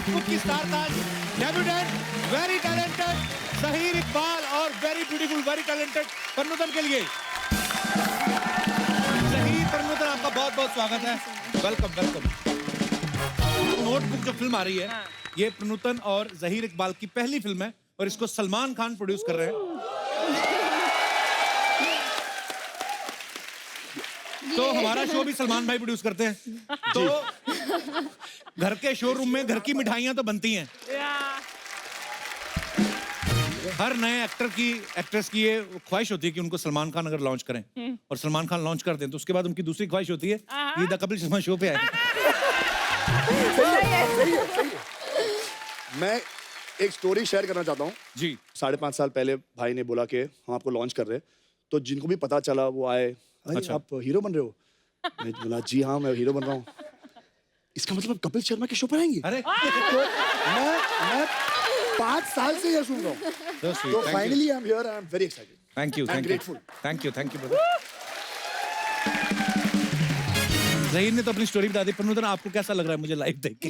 Notebook की star ताज debutante very talented Zaheer Iqbal और very beautiful very talented Pranutan के लिए ज़हीर प्रनुतन आपका बहुत बहुत स्वागत है। Welcome welcome. नोटबुक जो फिल्म आ रही है ये प्रनुतन और ज़हीर इकबाल की पहली फिल्म है और इसको सलमान खान प्रोड्यूस कर रहे हैं। तो हमारा शो भी सलमान भाई प्रोड्यूस करते हैं। तो घर के शोरूम में घर की मिठाइयां तो बनती हैं। हर नए एक्ट्रेस की ये ख्वाहिश होती है कि उनको सलमान खान अगर लॉन्च करें और सलमान खान लॉन्च कर दें तो उसके बाद उनकी दूसरी ख्वाहिश होती है कि द कपिल शर्मा शो पे आए। सही है। मैं एक स्टोरी शेयर करना चाहता हूँ जी। 5.5 साल पहले भाई ने बोला कि हम आपको लॉन्च कर रहे हैं, तो जिनको भी पता चला वो आए, अच्छा। आप हीरो बन रहे हो? मैं बोला जी हाँ मैं हीरो बन रहा हूँ। इसका मतलब कपिल शर्मा के शो पर आएंगे? अरे तो मैं 5 साल से ये सुन रहा हूँ। तो finally I am here, I am very excited. Thank you grateful. Thank you brother. Zaheer ने तो अपनी स्टोरी बता दी। प्रनुतन आपको कैसा लग रहा है मुझे लाइव देख के?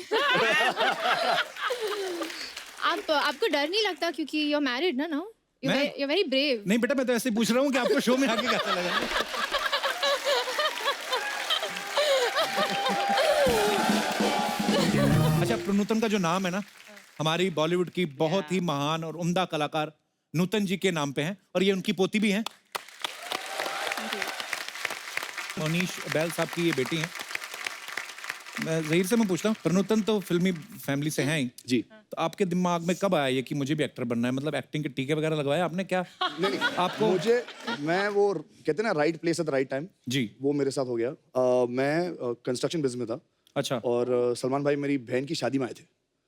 आपको डर नहीं लगता क्योंकि यू आर मैरिड ना now? You are very brave. नहीं बेटा मैं तो ऐसे ही पूछ रहा हूँ कि आपको शो में आके कैसा लगा। अच्छा प्रनुतन का जो नाम है ना हमारी बॉलीवुड की बहुत ही महान और उम्दा कलाकार नूतन जी के नाम पे है और ये उनकी पोती भी हैं। मोनीश बैल साहब की ये बेटी हैं। मैं ज़हीर से मैं पूछता हूँ प्रनुतन तो फिल्मी फैमिली से हैं ही जी। तो आपके दिमाग में कब आया ये कि मुझे भी एक्टर बनना है? मतलब एक्टिंग के टीके वगैरह लगवाए आपने क्या? नहीं आपको मैं वो कहते हैं ना right place at the right time, जी वो मेरे साथ हो गया। मैं कंस्ट्रक्शन बिजनेस में था। अच्छा और सलमान भाई मेरी बहन की शादी में आए थे।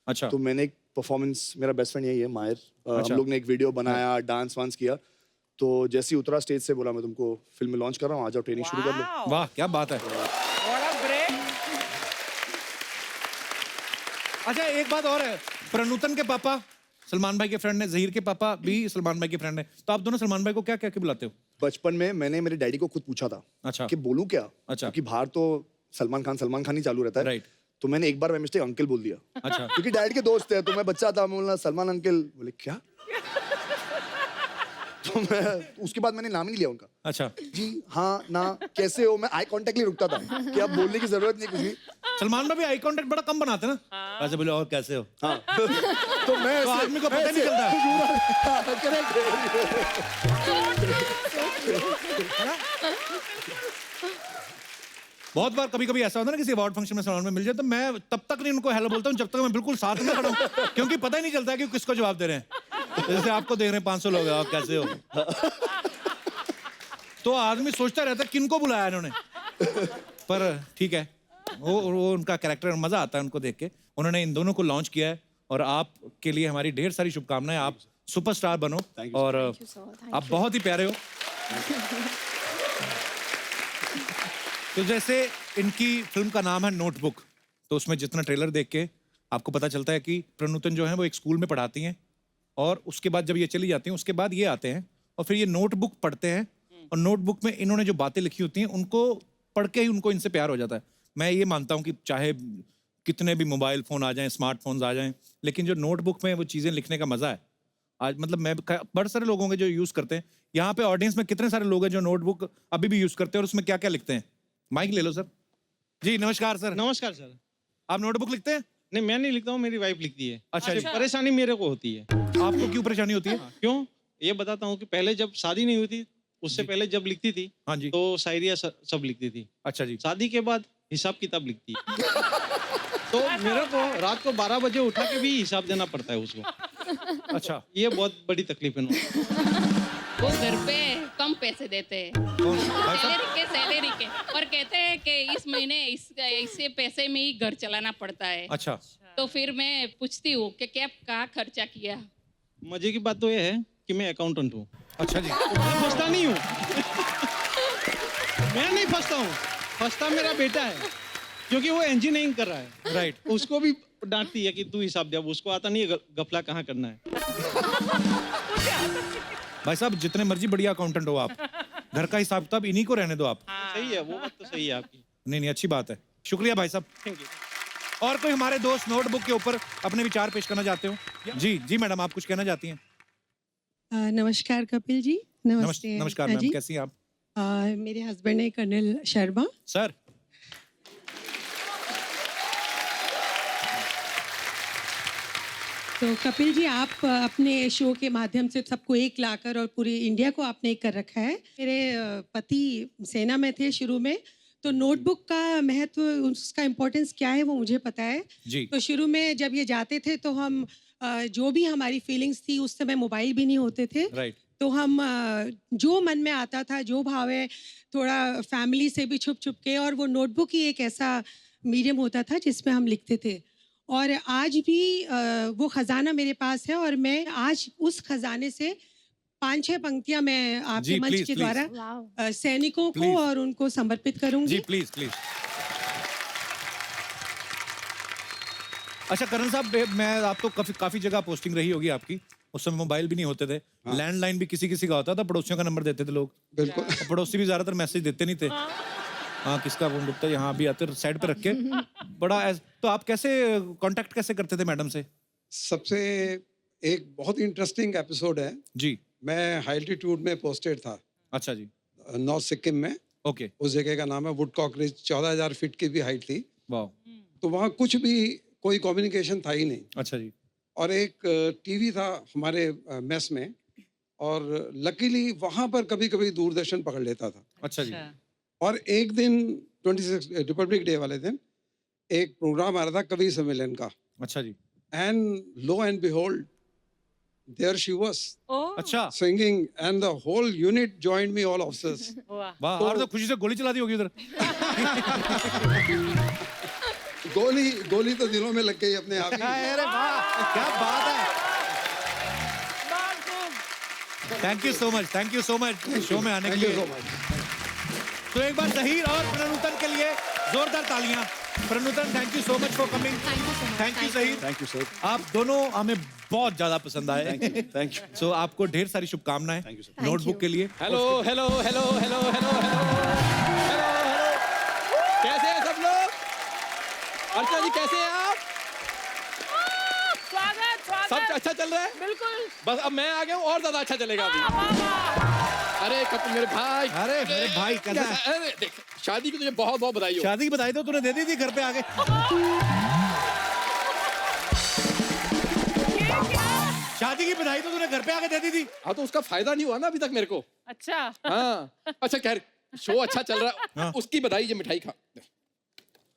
अच्छा तो मैंने एक परफॉर्मेंस, मेरा बेस्ट फ्रेंड यही है माहिर, अच्छा। हम लोग ने एक वीडियो बनाया, डांस वांस किया। तो जैसे ही उतरा स्टेज से बोला मैं तुमको फिल्म में लॉन्च कर रहा हूँ, आ जाओ ट्रेनिंग शुरू कर लो। वाह क्या बात है। अच्छा एक बात और है, प्रनुतन के पापा सलमान भाई के फ्रेंड ने, ज़हीर के पापा भी सलमान भाई के फ्रेंड है, तो आप दोनों सलमान भाई को क्या क्या के बुलाते हो? बचपन में मैंने मेरे डैडी को खुद पूछा था अच्छा कि बोलूं क्या, अच्छा। क्योंकि बाहर तो सलमान खान ही चालू रहता है। राइट। तो मैंने एक बार मैं मिस्टेक अंकल बोल दिया। अच्छा क्योंकि डैड के दोस्त थे, तो मैं बच्चा था, मैं बोला सलमान अंकल, बोले क्या? तो मैं उसके बाद मैंने नाम ही नहीं लिया उनका। अच्छा जी हाँ ना कैसे हो, मैं आई कांटेक्ट ही रुकता था कि अब बोलने की जरूरत नहीं कुछ भी। सलमान भाई भी आई कांटेक्ट बड़ा कम बनाते ना, ऐसे बोले और कैसे हो। हाँ तो मैं तो आदमी को पता नहीं चलता। बहुत बार कभी कभी ऐसा होता है ना किसी अवार्ड फंक्शन में सलमान में मिल जाए तो मैं तब तक नहीं उनको हेलो बोलता हूँ जब तक मैं बिल्कुल साथ में खड़ा हूँ, क्योंकि पता ही नहीं चलता कि किसको जवाब दे रहे हैं। जैसे आपको देख रहे हैं 500 लोग, आप कैसे हो, तो आदमी सोचता रहता है किनको बुलाया इन्होंने। पर ठीक है, वो उनका कैरेक्टर, मजा आता है उनको देख के। उन्होंने इन दोनों को लॉन्च किया है और आपके लिए हमारी ढेर सारी शुभकामनाएं। आप सुपरस्टार बनो और आप बहुत ही प्यारे हो। तो जैसे इनकी फिल्म का नाम है नोटबुक, तो उसमें जितना ट्रेलर देख के आपको पता चलता है कि प्रनुतन जो है वो एक स्कूल में पढ़ाती हैं और उसके बाद जब ये चली जाती हैं उसके बाद ये आते हैं और फिर ये नोटबुक पढ़ते हैं और नोटबुक में इन्होंने जो बातें लिखी होती हैं उनको पढ़ के ही उनको इनसे प्यार हो जाता है। मैं ये मानता हूँ कि चाहे कितने भी मोबाइल फ़ोन आ जाएं, स्मार्टफोन्स आ जाएं, लेकिन जो नोटबुक में वो चीज़ें लिखने का मज़ा है, आज मतलब मैं बड़े सारे लोग होंगे जो यूज़ करते हैं। यहाँ पे ऑडियंस में कितने सारे लोग हैं जो नोटबुक अभी भी यूज़ करते हैं और उसमें क्या क्या लिखते हैं? माइक ले लो सर। जी नमस्कार सर। नमस्कार सर। आप नोटबुक लिखते हैं? नहीं मैं नहीं लिखता हूँ, मेरी वाइफ लिखती है। अच्छा जी। परेशानी मेरे को होती है। आपको क्यों परेशानी होती है? क्यों ये बताता हूँ कि पहले जब शादी नहीं हुई थी उससे पहले जब लिखती थी हाँ जी। तो शायरिया सब लिखती थी। अच्छा जी। शादी के बाद हिसाब किताब लिखती है। तो मेरे को रात को 12 बजे उठा के भी हिसाब देना पड़ता है उसको। अच्छा ये बहुत बड़ी तकलीफ है। वो घर पे कम पैसे देते हैं सैलरी के और कहते हैं कि इस महीने इससे पैसे में ही घर चलाना पड़ता है। अच्छा। तो फिर मैं पूछती हूँ कि क्या कहाँ खर्चा किया। मजे की बात तो ये है कि मैं अकाउंटेंट हूँ। अच्छा जी। मैं फंसता नहीं हूँ। मैं नहीं फंसता हूँ, फंसता मेरा बेटा है क्योंकि वो इंजीनियरिंग कर रहा है। राइट। उसको भी डांटती है कि तू हिसाब दे, उसको आता नहीं है गफला कहाँ करना है। भाई साहब जितने मर्जी बढ़िया अकाउंटेंट हो आप, घर का हिसाब किताब इन्हीं को रहने दो आप। सही है, वो बात तो सही है आपकी। नहीं अच्छी बात है। शुक्रिया भाई साहब। Thank you. और कोई हमारे दोस्त नोटबुक के ऊपर अपने विचार पेश करना चाहते हो? जी जी मैडम, आप कुछ कहना चाहती हैं? नमस्कार कपिल जी। नमस्ते नमस्कार अनिता मैम, जी। कैसी हैं आप? मेरे हस्बैंड है कर्नल शर्मा। सर तो कपिल जी, आप अपने शो के माध्यम से सबको एक लाकर और पूरी इंडिया को आपने एक कर रखा है। मेरे पति सेना में थे शुरू में, तो नोटबुक का महत्व, उसका इम्पोर्टेंस क्या है वो मुझे पता है। जी तो शुरू में जब ये जाते थे तो हम जो भी हमारी फीलिंग्स थी, उस समय मोबाइल भी नहीं होते थे, राइट तो हम जो मन में आता था, जो भाव है, थोड़ा फैमिली से भी छुप छुप के, और वो नोटबुक ही एक ऐसा मीडियम होता था जिसमें हम लिखते थे। और आज भी वो खजाना मेरे पास है, और मैं आज उस खजाने से 5-6 पंक्तियां मैं जी, आपके मंच please, के please. द्वारा वाओ। सैनिकों को Please. और उनको समर्पित करूंगी। जी प्लीज प्लीज। अच्छा करण साहब, मैं आप तो काफी जगह पोस्टिंग रही होगी आपकी। उस समय मोबाइल भी नहीं होते थे, लैंडलाइन भी किसी किसी का होता था, पड़ोसियों का नंबर देते थे लोग। बिल्कुल। और पड़ोसी भी ज्यादातर मैसेज देते नहीं थे। हाँ किसका फोन डूबता है, यहाँ अभी आते साइड पे रख के तो आप कैसे कांटेक्ट कैसे करते थे मैडम से? सबसे एक बहुत इंटरेस्टिंग एपिसोड है। जी मैं हाई एल्टीट्यूड में पोस्टेड था, अच्छा जी, नॉर्थ सिक्किम में। ओके, उस जगह का नाम है वुडकॉक रिज। 14,000 फीट की भी हाइट थी। वाह, तो वहाँ कुछ भी कोई कम्युनिकेशन था ही नहीं। अच्छा जी, और एक टीवी था हमारे मेस में, और लकीली वहाँ पर कभी कभी दूरदर्शन पकड़ लेता था। अच्छा जी, और एक दिन 26 रिपब्लिक डे वाले दिन एक प्रोग्राम आ रहा था कवि सम्मेलन का, अच्छा जी, and lo and behold there she was अच्छा singing, and the whole unit joined me, all officers. वाह, और तो खुशी से गोली चला दी होगी उधर। गोली तो दिलों में लग गई अपने आप ही। अरे वाह, क्या बात है। Thank you so much show में आने के Thank you लिए। so much. तो एक बार जहीर और प्रणुतन के लिए जोरदार तालियां। Pranutan, thank you so much for coming. Thank you Zaheer. Thank you sir. आप दोनों हमें बहुत ज्यादा पसंद आए। Thank you. सो आपको ढेर सारी शुभकामनाएं Thank you, sir. नोटबुक के लिए। Hello hello hello hello hello hello hello hello, कैसे हैं सब लोग? अर्चना जी कैसे हैं आप? सब अच्छा चल रहा है? बिल्कुल। बस अब मैं आ गया हूँ और ज्यादा अच्छा चलेगा अभी। अरे कपिल मेरे भाई, अरे मेरे भाई कैसा है? अरे देख, शादी की तुझे बहुत बहुत बधाई हो। शादी की बधाई तो तूने दे दी थी घर पे आके। शादी की बधाई तो तूने घर पे आके दे दी थी। हाँ तो उसका फायदा नहीं हुआ ना अभी तक मेरे को। अच्छा। हाँ अच्छा, खैर शो अच्छा चल रहा है। हाँ। उसकी बधाई, ये मिठाई खा।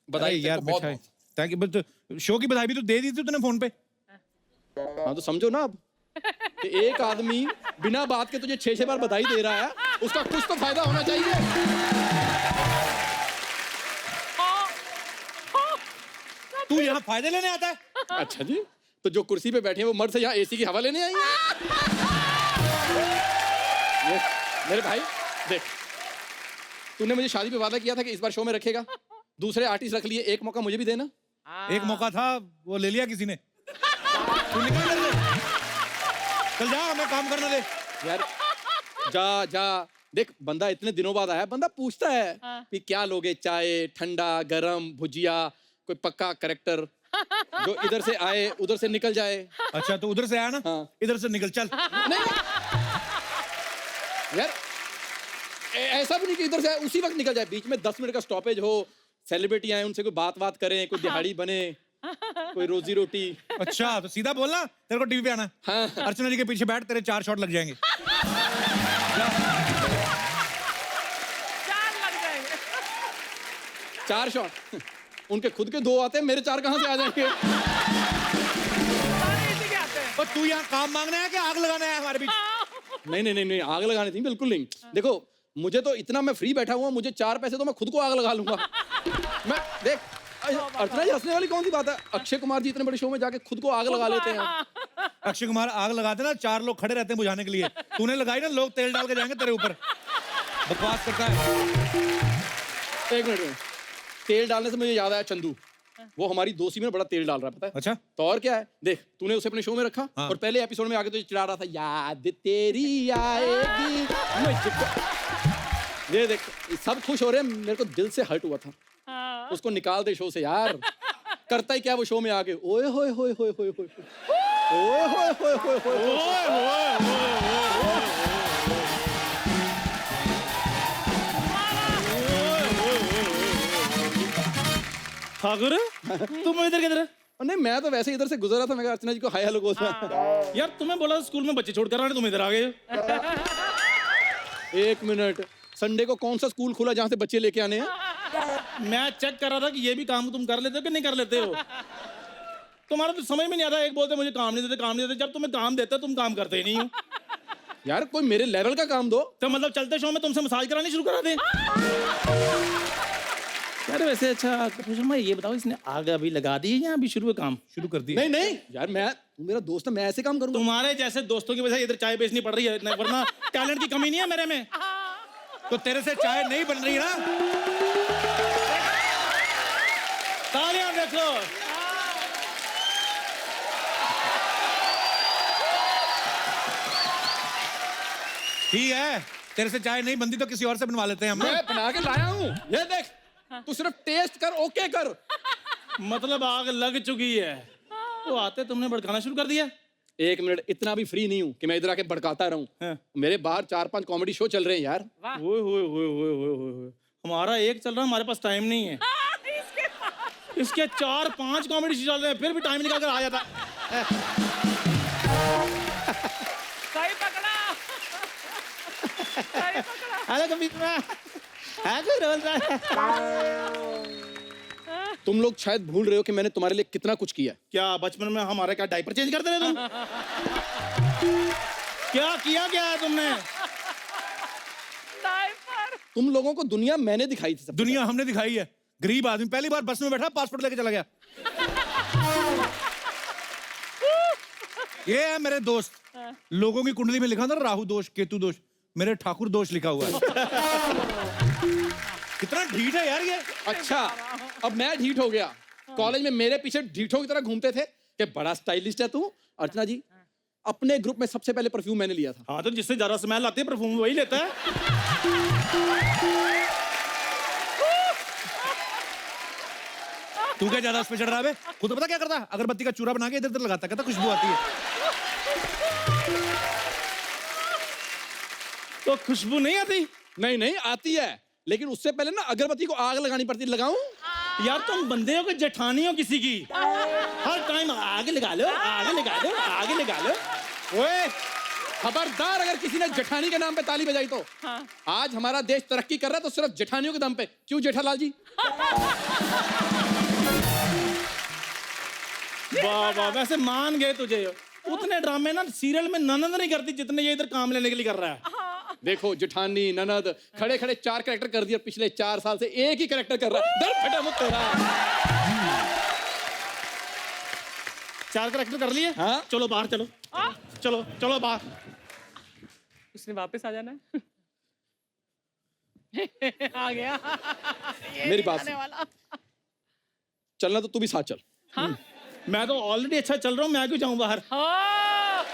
बधाई यार तेरे को बहुत मिठाई, बहुत। Thank you. बट शो की बधाई भी तो दे दी थी तूने फोन पे। हाँ तो समझो ना अब कि एक आदमी बिना बात के तुझे 6-6 बार बधाई दे रहा है, उसका कुछ तो फायदा होना चाहिए। तू यहाँ फायदे लेने आता है? अच्छा जी, तो जो कुर्सी पे बैठे हैं वो मर्द से यहाँ एसी की हवा लेने आई हैं? मेरे भाई देख, तूने मुझे शादी पे वादा किया था कि इस बार शो में रखेगा। दूसरे आर्टिस्ट रख लिए, एक मौका मुझे भी देना। एक मौका था, वो ले लिया किसी ने। तू निकल इधर से। चल जा, हमें काम करने दे। यार जा जा, देख बंदा इतने दिनों बाद आया, बंदा पूछता है कि क्या लोगे, चाय, ठंडा, गरम, भुजिया, कोई पक्का करेक्टर जो इधर से आए उधर से निकल जाए। अच्छा तो उधर से आया ना? हाँ। इधर से निकल चल। नहीं यार, ऐसा भी नहीं कि इधर से आए उसी वक्त निकल जाए, बीच में 10 मिनट का स्टॉपेज हो, सेलिब्रिटी आए उनसे कोई बात करें, कोई दिहाड़ी बने, कोई रोजी रोटी। अच्छा तो सीधा बोलना, तेरे को टीवी पे आना। हाँ। अर्चना जी के पीछे बैठ, तेरे 4 शॉट लग जाएंगे। 4 लग जाएंगे। 4 शॉट उनके खुद के 2 आते हैं, मेरे 4 कहाँ से आ जाएंगे? सारे इसी के आते हैं। और तू यहाँ काम मांगने आया कि आग लगाने आया हमारे बीच? नहीं, आग लगाने थी बिल्कुल नहीं। देखो मुझे तो इतना, मैं फ्री बैठा हुआ, मुझे 4 पैसे तो मैं खुद को आग लगा लूंगा। मैं देख, अर्चना जी हंसने वाली कौन सी बात है? अक्षय कुमार जी इतने बड़े शो में जाके खुद को आग लगा लेते हैं। अक्षय कुमार आग लगाते ना, 4 लोग खड़े रहते हैं बुझाने के लिए। तूने लगाई ना, लोग तेल डाल के जाएंगे तेरे ऊपर। बकवास करता है। एक मिनट, तेल डालने से मुझे याद आया, चंदू वो हमारी दोस्ती में बड़ा तेल डाल रहा है, पता है? अच्छा तो और क्या है, देख तूने उसे अपने शो में रखा। हाँ। और पहले एपिसोड में आके तुझे चिढ़ा रहा था, याद तेरी आएगी मुझको। ये देख सब खुश हो रहे हैं, मेरे को दिल से हर्ट हुआ था। हाँ। उसको निकाल दे शो से यार। करता ही क्या वो शो में आके ओए होए होए होए होए होए ओए होए होए होए होए ठाकुर तुम इधर किधर? नहीं मैं तो वैसे इधर से गुजर रहा था, मैं कहा अर्चना जी को हाय हेलो बोल रहा। यार तुम्हें बोला स्कूल में बच्चे छोड़ कर आने, तुम इधर आ गए। एक मिनट, संडे को कौन सा स्कूल खुला जहाँ से बच्चे लेके आने हैं? मैं चेक कर रहा था कि ये भी काम तुम कर लेते हो कि नहीं कर लेते हो। तुम्हारा तो समझ में नहीं आता, एक बोलते मुझे काम नहीं देते, काम नहीं देते, जब तुम्हें काम देते तुम काम करते ही नहीं हो। यार कोई मेरे लेवल का काम दो। तो मतलब चलते शो में तुमसे मसाज करानी शुरू करा दे। यार वैसे अच्छा शर्मा ये बताओ, इसने आग अभी लगा दी है या अभी शुरू काम शुरू कर दी? नहीं नहीं यार, मैं तू मेरा दोस्त है, मैं ऐसे काम करूंगा? तुम्हारे जैसे दोस्तों की वजह से इधर चाय बेचनी पड़ रही है, वरना टैलेंट की कमी नहीं है मेरे में। तो तेरे से चाय नहीं बन रही है ना? तालियां देखो। ठीक है, तेरे से चाय नहीं बनती तो किसी और से बनवा लेते हैं हम। मैं बना के लाया हूँ, ये देख। तू सिर्फ टेस्ट कर, ओके कर। मतलब आग लग चुकी है तो आते तुमने भड़काना शुरू कर दिया। एक मिनट, इतना भी फ्री नहीं हूँ कि मैं इधर आके भड़काता रहूं। मेरे बाहर 4-5 कॉमेडी शो चल रहे हैं यार। ओए होए होए होए होए होए। हमारा एक चल रहा है, हमारे पास टाइम नहीं है। इसके 4-5 कॉमेडी शो चल रहे हैं, फिर भी टाइम निकाल कर आ जाता। सही पकड़ा। अरे कभी तुम लोग शायद भूल रहे हो कि मैंने तुम्हारे लिए कितना कुछ किया। क्या बचपन में हमारे क्या डायपर चेंज करते रहे तुम? क्या किया क्या है तुमने? तुम लोगों को दुनिया मैंने दिखाई थी। दुनिया हमने दिखाई है। गरीब आदमी पहली बार बस में बैठा, पासपोर्ट लेके चला गया। ये है मेरे दोस्त। लोगों की कुंडली में लिखा था राहु दोष, केतु दोष, मेरे ठाकुर दोष लिखा हुआ है। कितना ढीठ है यार ये। अच्छा, अब मैं ढीठ हो गया। कॉलेज में मेरे पीछे ढीठों की तरह घूमते थे कि बड़ा स्टाइलिस्ट है तू। अर्चना जी, अपने ग्रुप में सबसे पहले परफ्यूम मैंने लिया था। हाँ तो जिससे ज्यादा स्मेल आती है परफ्यूम वही लेता है। तू क्या ज्यादा उस पे चढ़ रहा है? खुद पता क्या करता? अगरबत्ती का चूरा बना के इधर उधर लगाता, कहता खुशबू आती है। तो खुशबू नहीं आती? नहीं नहीं आती है, लेकिन उससे पहले ना अगरबत्ती को आग लगानी पड़ती। लगाऊं? यार तुम बंदे हो कि जेठानी हो किसी की? हर टाइम आग लगा लो, आग लगा लो, आग लगा लो। ओए खबरदार, अगर किसी ने जेठानी के नाम पे ताली बजाई तो। आज हमारा देश तरक्की कर रहा है तो सिर्फ जेठानियों के दम पे। क्यों जेठालाल जी? वाह वाह, वैसे मान गए तुझे। उतने ड्रामे ना सीरियल में ननद नहीं करती जितने ये इधर काम लेने के लिए कर रहा है। देखो जेठानी, ननद, खड़े खड़े 4 कैरेक्टर कर दिया। पिछले 4 साल से एक ही कैरेक्टर कर रहा है। डर फटा मुझ तेरा। 4 कैरेक्टर कर लिए? हाँ? चलो बाहर चलो। चलो चलो बाहर। उसने वापस आ जाना है। आ गया। मेरी बात सुन। चलना तो तू भी साथ चल। हाँ? मैं तो ऑलरेडी अच्छा चल रहा हूँ, मैं क्यों जाऊँ बाहर? हाँ।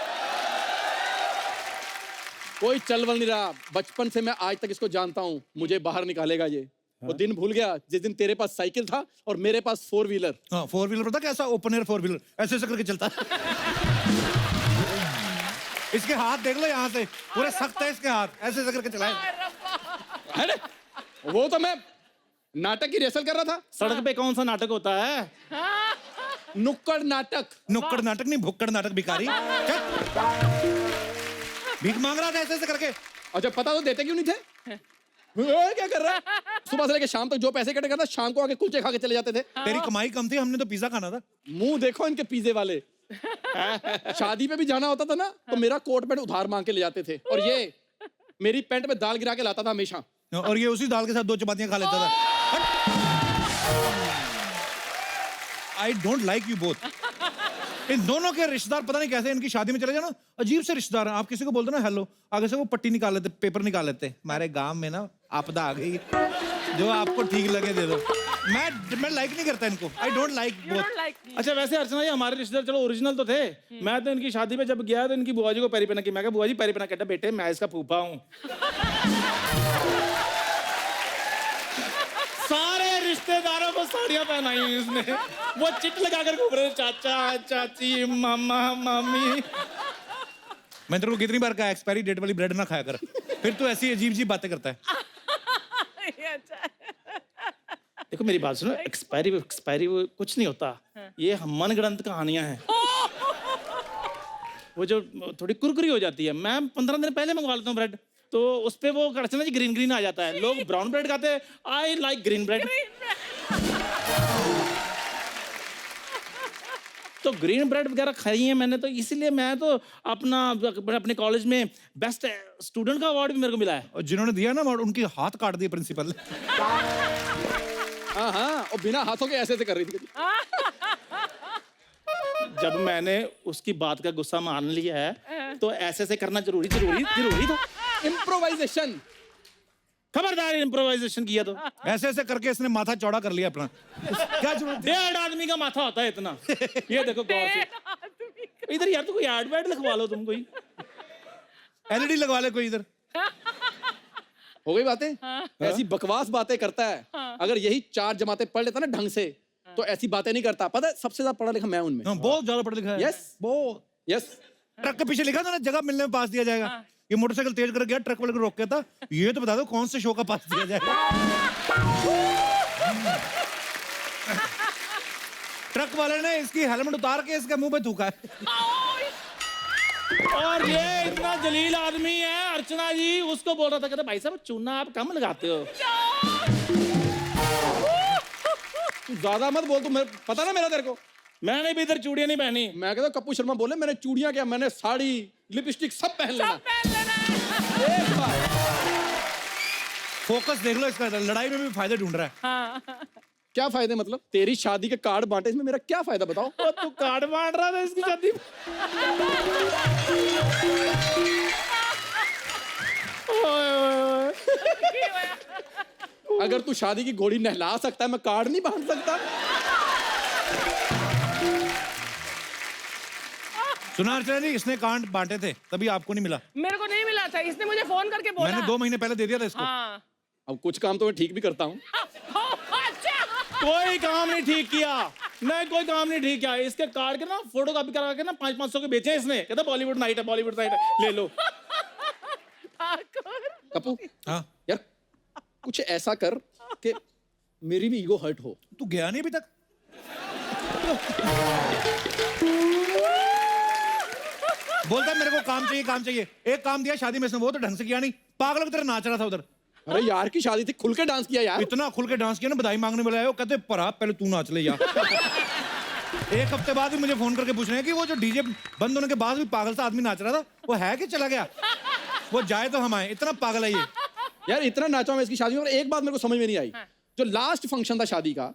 कोई चल वल नहीं रहा। बचपन से मैं आज तक इसको जानता हूँ, मुझे बाहर निकालेगा ये। वो दिन भूल गया जिस दिन तेरे पास साइकिल था और मेरे पास 4 व्हीलर। हाँ, 4 व्हीलर पता कैसा? ओपन एयर 4 व्हीलर ऐसे ऐसे करके चलता। इसके हाथ देख लो यहाँ से, पूरे सख्त है इसके हाथ, ऐसे ऐसे करके चलाए। अरे वो तो मैं नाटक की रिहर्सल कर रहा था। सड़क पे कौन सा नाटक होता है? नुक्कड़ नाटक। नुक्कड़ नाटक नहीं, भुक्कड़ नाटक। भिखारी भीख मांग रहा था ऐसे ऐसे करके। और जब पता तो देते क्यों नहीं थे? क्या कर रहा है? सुबह से लेके शाम तक जो पैसे इकट्ठे करता, शाम को आके कुलचे खा के चले जाते थे। तेरी कमाई कम थी, हमने तो पिज्जा खाना था। मुंह देखो इनके पिज्जे वाले। शादी पे भी जाना होता था ना तो मेरा कोट पैंट उधार मांग के ले जाते थे, और ये मेरी पैंट में दाल गिरा के लाता था हमेशा। और ये उसी दाल के साथ 2 चपातियां खा लेता था। I don't like you both. इन दोनों के रिश्तेदार पता नहीं कैसे इनकी शादी में चले जाना, अजीब से रिश्तेदार हैं। आप किसी को बोलते ना हेलो, आगे से वो पट्टी निकाल लेते, पेपर निकाल लेते। हमारे गांव में ना आपदा आ गई, जो आपको ठीक लगे दे दो। मैं लाइक नहीं करता इनको। आई डोंट लाइक बोथ। अच्छा वैसे अर्चना जी, हमारे रिश्तेदार चलो ओरिजिनल तो थे। मैं तो इनकी शादी पे जब गया तो इनकी बुआ जी को पैरी पहना की। मैं कहा बुआ जी पैरी पहना, कहता बेटे मैं इसका फूफा हूँ। सारे रिश्तेदारों को साड़ियां पहनाई हुई उसने, वो चिट लगा कर घूम रहे थे, चाचा चाची मामा मामी। मैं तेरे को कितनी बार कहा एक्सपायरी डेट वाली ब्रेड ना खाया कर, फिर तू ऐसी अजीब अजीब बातें करता है। ये अच्छा है। देखो मेरी बात सुनो, एक्सपायरी वो कुछ नहीं होता, ये मनगढ़ंत कहानियां हैं। वो जो थोड़ी कुरकुरी हो जाती है, मैं 15 दिन पहले मंगवा लेता हूँ ब्रेड, तो उस पे वो करते ना जी ग्रीन आ जाता है। लोग ब्राउन ब्रेड खाते हैं, आई लाइक ग्रीन ब्रेड। तो ग्रीन ब्रेड वगैरह खाई है मैंने, तो इसीलिए मैं तो अपने कॉलेज में बेस्ट स्टूडेंट का अवार्ड भी मेरे को मिला है। और जिन्होंने दिया ना अवार्ड, उनके हाथ काट दिए प्रिंसिपल ने। हाँ, और बिना हाथों के ऐसे कर रही थी। जब मैंने उसकी बात का गुस्सा मान लिया है, तो ऐसे करना जरूरी था। इम्प्रोवाइजेशन। खबरदार इम्प्रोवाइजेशन किया तो ऐसे ऐसे करके इसने माथा चौड़ा कर लिया अपना। क्या जरूरत थी? 1.5 आदमी का माथा होता है इतना। ये देखो गौर से इधर यार, तो कोई एड वेड लिखवा लो तुम, कोई एलईडी लगवा ले कोई इधर। हो गई बातें। ऐसी बकवास बातें करता है। अगर यही 4 जमातें पढ़ लेता ना ढंग से, तो ऐसी बातें नहीं करता। पता है सबसे ज्यादा पढ़ा लिखा मैं उनमें। बहुत ज्यादा पढ़ा लिखा है। यस, बहुत। यस। ट्रक के पीछे लिखा था ना, जगह मिलने में पास दिया जाएगा। ये मोटरसाइकिल तेज कर गया, ट्रक वाले को रोक के था, ये तो बता दो कौन से शो का पास दिया जाएगा। ट्रक वाले ने इसकी हेलमेट उतार के इसके मुंह पे थूका है। और ये इतना जलील आदमी है, अर्चना जी उसको बोल रहा था, कहता भाई साहब चूना आप कम लगाते हो। ज्यादा मत बोल, तू पता ना मेरा तेरे को। मैंने भी इधर चूड़ियां नहीं पहनी। मैं कहता कपूर शर्मा बोले मैंने चूड़ियां क्या, मैंने साड़ी लिपस्टिक सब पहन लेना। एक बार फोकस देख लो इसका, लड़ाई में भी फायदे ढूंढ रहा है। क्या फायदे मतलब? तेरी शादी के कार्ड बांटे, इसमें मेरा क्या फायदा बताओ? तू कार्ड बांट रहा था इसकी शादी में। अगर तू शादी की घोड़ी नहला सकता है, मैं कार्ड नहीं बांट सकता। सुना अर्चना जी, इसने कार्ड बांटे थे तभी आपको नहीं मिला। मेरे को नहीं मिला था, इसने मुझे फोन करके बोला। मैंने 2 महीने पहले दे दिया था इसको। हाँ। अब कुछ काम तो मैं ठीक भी करता हूँ। कोई काम नहीं ठीक किया, नहीं कोई काम नहीं ठीक किया। इसके कार्ड के ना फोटो कॉपी करा के ना 500-500 के बेचे इसने। कहता बॉलीवुड नाइट है, ले लो। कपू, हाँ यार कुछ ऐसा कर कि मेरी भी ईगो हर्ट हो। तू गया नहीं अभी तक। बोलता है मेरे को काम चाहिए। एक काम दिया शादी में इसने, वो तो ढंग से किया नहीं, पागल की तरह नाच रहा था उधर। अरे यार की शादी थी, खुल के डांस किया यार। इतना खुल के डांस किया ना, बधाई मांगने वाले आए, वो कहते परा पहले तू नाच ले यार। एक हफ्ते बाद भी मुझे फोन करके पूछ रहे हैं कि वो जो डीजे बंद होने के बाद भी पागल सा आदमी नाच रहा था, वो है कि चला गया? वो जाए तो हम आए, इतना पागल है ये। यार इतना नाचा मैं इसकी शादी में, और एक बात मेरे को समझ में नहीं आई। जो लास्ट फंक्शन था शादी का,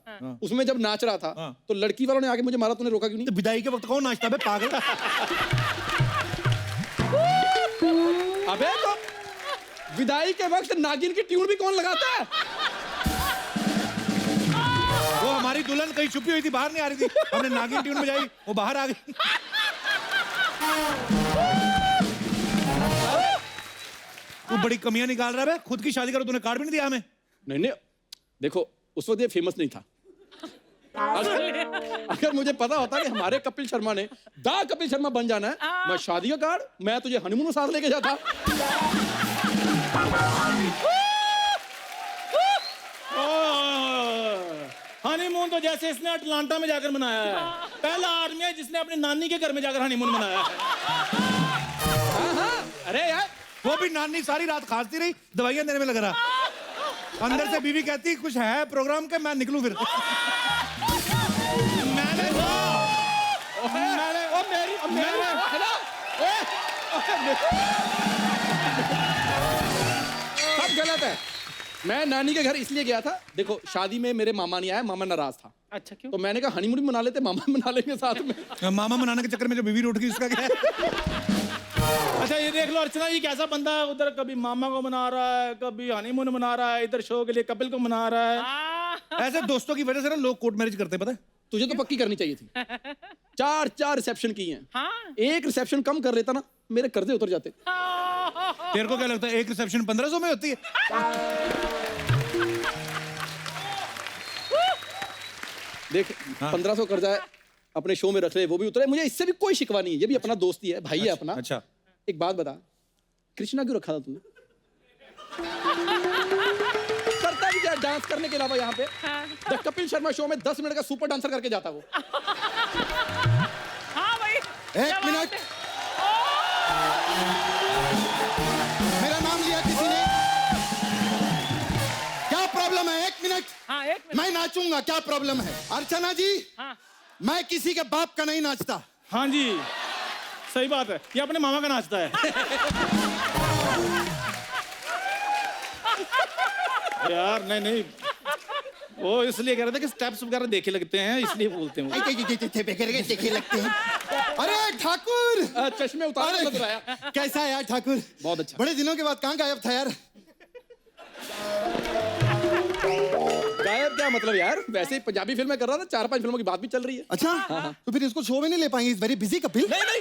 उसमें जब नाच रहा था, तो लड़की वालों ने आके मुझे मारा, तूने रोका क्यों नहीं? तो विदाई के वक्त कौन नाचता बे पागल? अबे तो विदाई के वक्त नागिन की ट्यून भी कौन लगाता है? वो हमारी दुल्हन कहीं छुपी हुई थी, बाहर नहीं आ रही थी, हमने नागिन ट्यून बजाई, वो बाहर आ गई। तू बड़ी कमियां निकाल रहा है, खुद की शादी करो, तूने कार्ड भी नहीं दिया हमें। नहीं, देखो उस वक्त ये फेमस नहीं था। अगर मुझे पता होता कि हमारे कपिल शर्मा ने कपिल शर्मा बन जाना है, मैं शादी का कार्ड, मैं तुझे हनीमून में साथ लेके जाता। हनीमून तो जैसे इसने अटलांटा में जाकर मनाया है। पहला आदमी है जिसने अपनी नानी के घर में जाकर हनीमून मनाया है। अरे यार, वो भी नानी सारी रात खांसती रही, दवाइयां देने में लग रहा। अंदर से बीवी कहती कुछ है प्रोग्राम के, मैं निकलूं फिर। सब गलत है। मैं नानी के घर इसलिए गया था, देखो शादी में मेरे मामा नहीं आया, मामा नाराज था। अच्छा क्यों? तो मैंने कहा हनीमून मना लेते, मामा मना लेंगे साथ में। मामा मनाने के चक्कर में जो बीवी रूठ गई उसका क्या है? अच्छा ये देख लो अर्चना जी कैसा बंदा है, उधर कभी मामा को मना रहा है, कभी हनीमून मना रहा है, इधर शो के लिए कपिल को मना रहा है। ऐसे दोस्तों की वजह से ना लोग कोर्ट मैरिज करते हैं, पता है? तुझे तो पक्की करनी चाहिए थी। 4 रिसेप्शन की हैं। हाँ। एक रिसेप्शन कम कर लेता ना, मेरे कर्जे उतर जाते। तेरे को क्या लगता है एक रिसेप्शन 1500 में होती है? देख हाँ। 1500 कर्जा अपने शो में रख रहे, वो भी उतरे, मुझे इससे भी कोई शिकवा नहीं है, ये भी अपना दोस्ती है, भाई है अपना। अच्छा एक बात बता, कृष्णा क्यों रखा था तूने? करता भी क्या डांस करने के अलावा यहाँ पे? द कपिल शर्मा शो में 10 मिनट का सुपर डांसर करके जाता वो। हाँ भाई। एक मिनट, मेरा नाम लिया किसी ने, क्या प्रॉब्लम है? एक मिनट, हाँ एक मिनट। मैं नाचूंगा, क्या प्रॉब्लम है? अर्चना जी, हाँ। मैं किसी के बाप का नहीं नाचता। हाँ जी सही बात है, ये अपने मामा का नाचता है। यार नहीं नहीं, वो इसलिए कह रहे थे कि स्टेप्स वगैरह देखे लगते हैं, इसलिए बोलते हैं। देखे लगते हैं। अरे ठाकुर, चश्मे उतार अरे, लग रहा है। कैसा है यार ठाकुर? बहुत अच्छा। बड़े दिनों के बाद कहाँ गायब था यार? गायब क्या मतलब यार, वैसे ही पंजाबी फिल्में कर रहा था, 4-5 फिल्मों की बात भी चल रही है। अच्छा, तो फिर इसको शो में नहीं ले पाएंगे? Is very busy Kapil. नहीं नहीं